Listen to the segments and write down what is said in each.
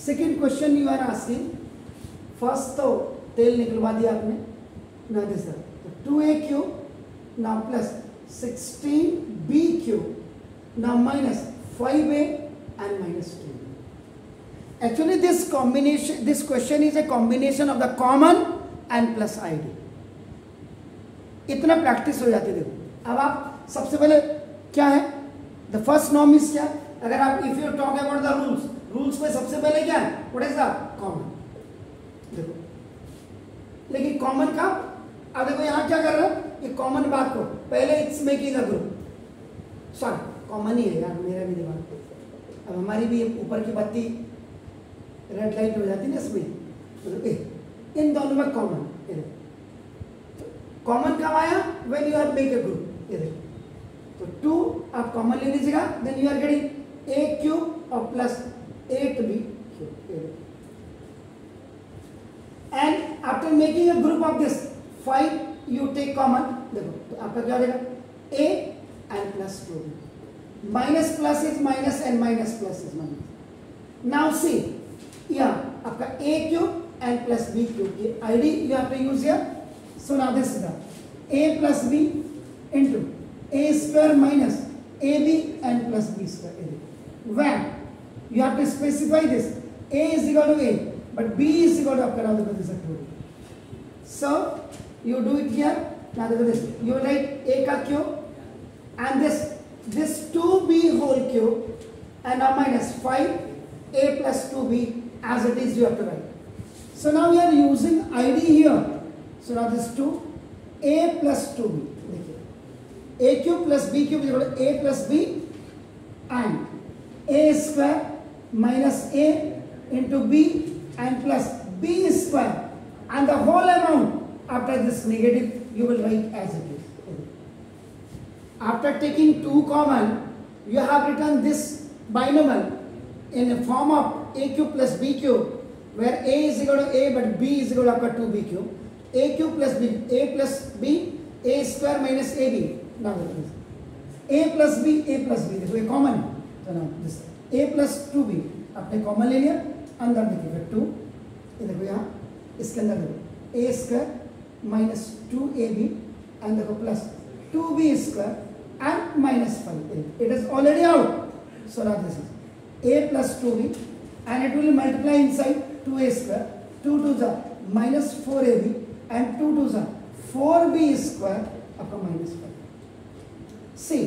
Second question you are asking, first तो तेल निकलवा दिया आपने, ना दिस टू ए क्यूब ना प्लस 16b क्यूब ना minus 5a and minus 2. Actually this question is a combination of the common and plus id. इतना practice हो जाती है। देखो अब आप सबसे पहले क्या है, द फर्स्ट नॉर्म इज क्या, अगर आप if you talk about the rules में सबसे पहले क्या है, व्हाट इज द कॉमन। देखो लेकिन कॉमन का, अब देखो यहाँ क्या कर रहा है, ये कॉमन बात को पहले it's making a group, sorry common ही है यार, मेरा भी दिमाग, अब हमारी भी ऊपर की बत्ती रेड लाइट हो जाती है ना इसमें, तो इन दोनों में कॉमन, कॉमन कब आया, when you have make a group, ये देखो तो 2 आप कॉमन ले लीजिएगा, then you are getting a cube और plus 8b cube, and after making a group of this 5 you take common, देखो तो आपका क्या हो जाएगा a and plus 2b, minus plus is minus and minus plus is minus. Now see यहाँ आपका a cube and plus b cube की id you have to use here. So now this is the a plus b into a square minus ab and plus b square. When you have to specify this, a is equal to a but b is equal to आपका now देखो this is 2. So you do it here. Now देखो this, you write a का cube and this 2b whole cube and now minus 5a plus 2b as it is you have to write. So now we are using id here. So now this 2a plus 2b, देखिए a cube plus b cube is equal to a plus b and a square minus a into b and plus b square and the whole amount after this negative you will write as it is. After taking 2 common, you have written this binomial in the form of a cube plus b cube, where a is equal to a but b is equal to 2b cube, a cube plus b, a plus b, a square minus ab. Now a plus b, देखो ये common है, तो now this a plus 2b आपने common ले लिया, अंदर देखिएगा 2, ये देखो यहाँ इसके अंदर देखो a square minus 2ab and देखो plus 2b square and minus 5a. It is already out. So now this is a plus 2b and it will multiply inside 2a square, 2 to the minus 4ab and 2 to the 4b square आपका minus 5. See,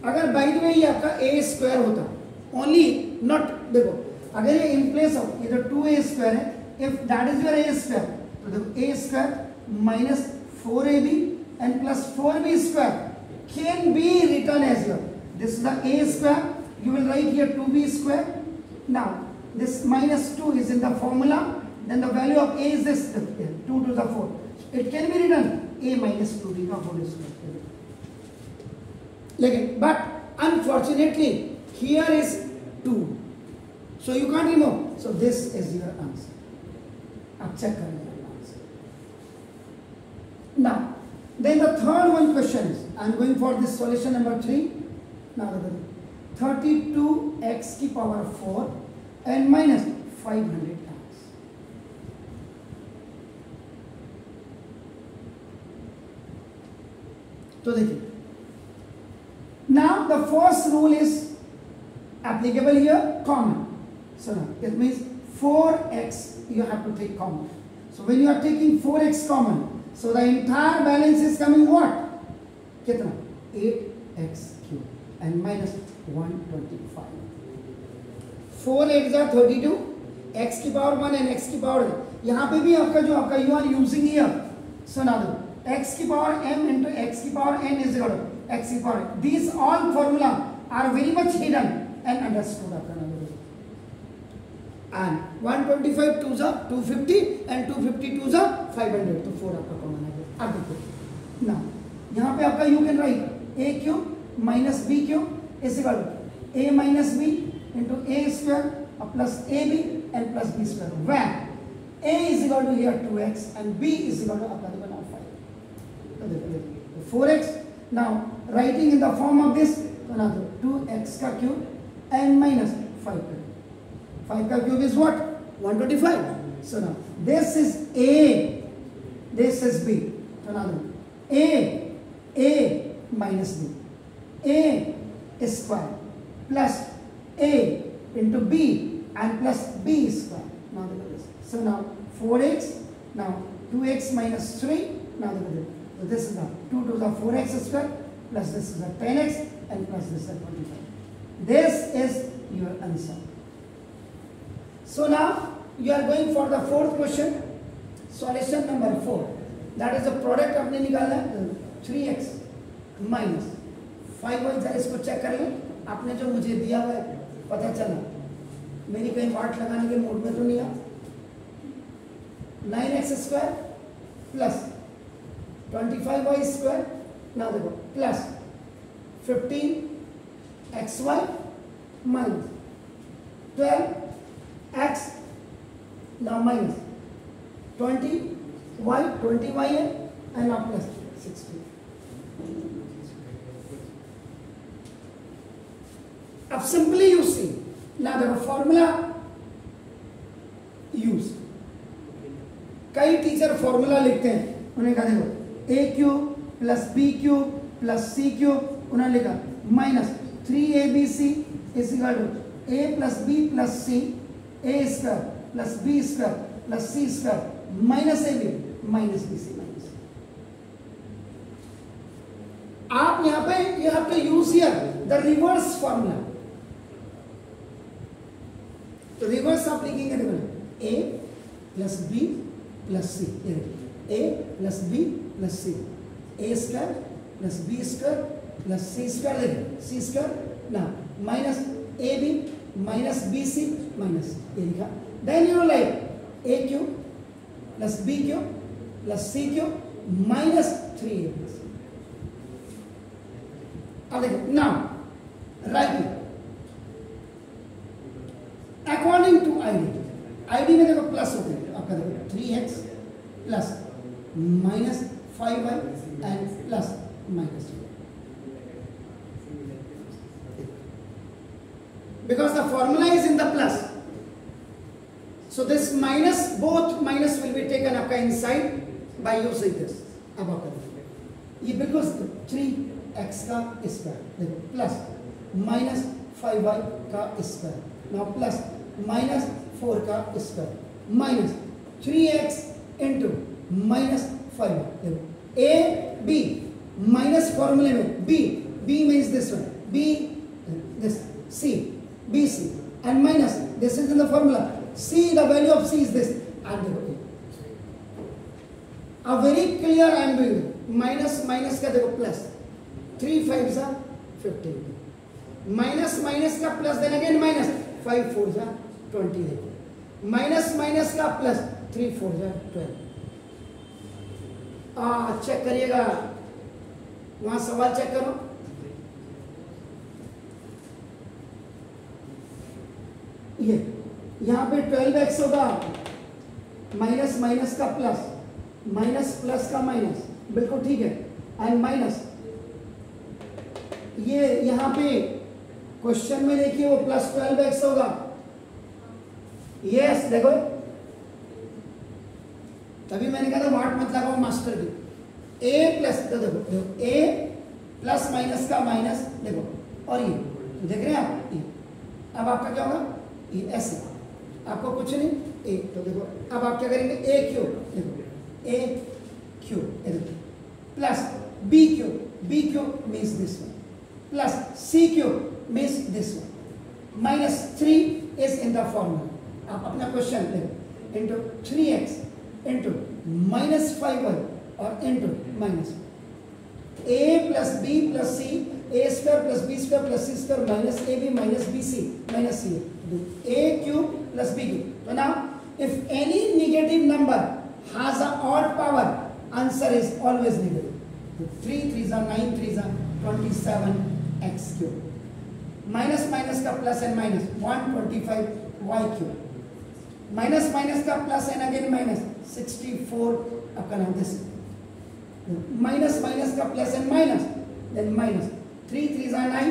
अगर by the way ये आपका a square होता, only not देखो, अगर ये in place of ये जो 2a square है, if that is your a square, तो देखो a square minus 4ab and plus 4b square can be written as your, this is the a square, you will write here 2b square. Now this minus 2 is in the formula, then the value of a is this 2 to the 4, it can be written a minus 2b का whole square. लेकिन but unfortunately here is 2, so you can't remove, so this is your answer. आप check कर लीजिए answer. Now then the third one question is, I am going for this solution number 3. Now 32x की power 4 and minus 500 times. तो देखिए, now the first rule is applicable here, common. So now it means 4x you have to take common. So when you are taking 4x common, so the entire balance is coming what? कितना? 8x cube and minus 125. 4 8 जा 32, x की power 1 and x की power, यहाँ पे भी आपका जो आपका you are using here, so now x की पावर m into x की power n is equal to x की power. These all formula are very much hidden and understood आपका ना. And 125 2 जा 250 and 250 2 जा 500, तो 4 आपका कॉमन आ गया. अब देखो ना यहाँ पे आपका you can write a cube minus b cube is equal to a minus b into a square plus ab and plus b square, where a is equal to here 2x and b is equal to आपका देखो now 5. तो देखो 4x, now writing in the form of this, तो ना 2x का cube and minus 5. 5 का cube is what? 125. So now this is A, this is B. So now A minus B. A square plus A into B and plus B square. Now look at this. So now 4x, now 2x minus 3. Now look at this. So this is now 2 to the 4x square plus this is a 10x and plus this is a 25. This is your answer. So now you are going for the fourth question. Solution number 4. That is the product आपने निकालना है 3x minus 5y. जरा इसको check कर लें. आपने जो मुझे दिया हुआ है पता चला मेरी कहीं पार्ट लगाने के मूड में तो नहीं आ. 9x square plus 25y square. now देखो plus 15xy minus 12x now minus 20y है and now plus 60. अब simply you see now the formula use. कई टीचर फॉर्मूला लिखते हैं. उन्हें कहा देखो a cube plus B cube plus C cube. उन्होंने लिखा minus 3abc is equal to a plus B plus C a square plus B square plus C square minus ab minus B C minus. आप यहां पे you have to use here the reverse formula. तो reverse आप लिखेंगे देखो a plus B plus C. a plus B plus C a square plus B square plus C square. C square ना minus A B minus B C minus A लिखा. Then you like a cube plus B cube plus C cube minus 3ab. अब देखो now right according to ID में देखो plus होते हैं. आपका देखो 3x plus minus 5y and plus minus 2. Because the formula is in the plus, so this minus, both minus will be taken up inside by using this. अब आप करें ये बिल्कुल 3x का स्क्वायर प्लस माइनस 5y का square. Now plus minus 4 का square minus 3x into minus 5y. a b minus फॉर्मूले में b means this one b this c b c and minus this is in the formula c. the value of c is this and देखो a very clear I am doing minus minus का देखो plus 3 5s are 15 minus minus का plus then again minus 5 4s are 20 देखो minus minus का plus 3 4s are 12. Check करिएगा वहां सवाल check करो. ये यहां पे 12x होगा माइनस माइनस का प्लस माइनस प्लस का माइनस बिल्कुल ठीक है एंड माइनस ये यहां पे क्वेश्चन में देखिए वो प्लस 12x होगा. यस देखो तभी मैंने कहा था वाट मत लगाओ मास्टर की. a प्लस देखो a प्लस माइनस का माइनस देखो और ये देख रहे हैं आप ये. अब आपका क्या होगा ये ऐसे आपको कुछ नहीं a. तो देखो अब आप क्या करेंगे a क्यूब देखो a cube plus b cube means this one plus c cube means this one minus 3 is in the formula. आप अपना क्वेश्चन देखो into 3x into minus 5y और into minus a plus b plus c a square plus b square plus c square minus ab minus bc minus c a cube plus b cube. तो now if any negative number has a odd power answer is always negative. 3 3s are 9 3s are 27x cube minus minus का plus and minus 125y cube minus minus का plus and again minus 64 आपका नाम this minus minus का plus and minus then minus 3 3s are 9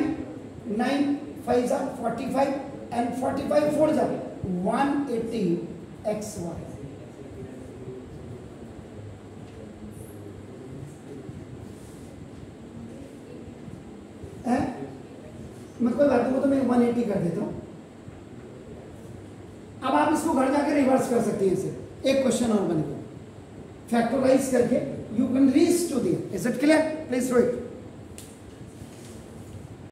9 5s are 45 and 45 4 जाओ 180 XY है। मैं कोई बात नहीं, तो मैं 180 कर देता हूं। अब आप इसको घर जाकर रिवर्स कर सकते हैं। इसे एक क्वेश्चन और बनेगा, फैक्टराइज करके you can reach to D. Is it clear? Please right.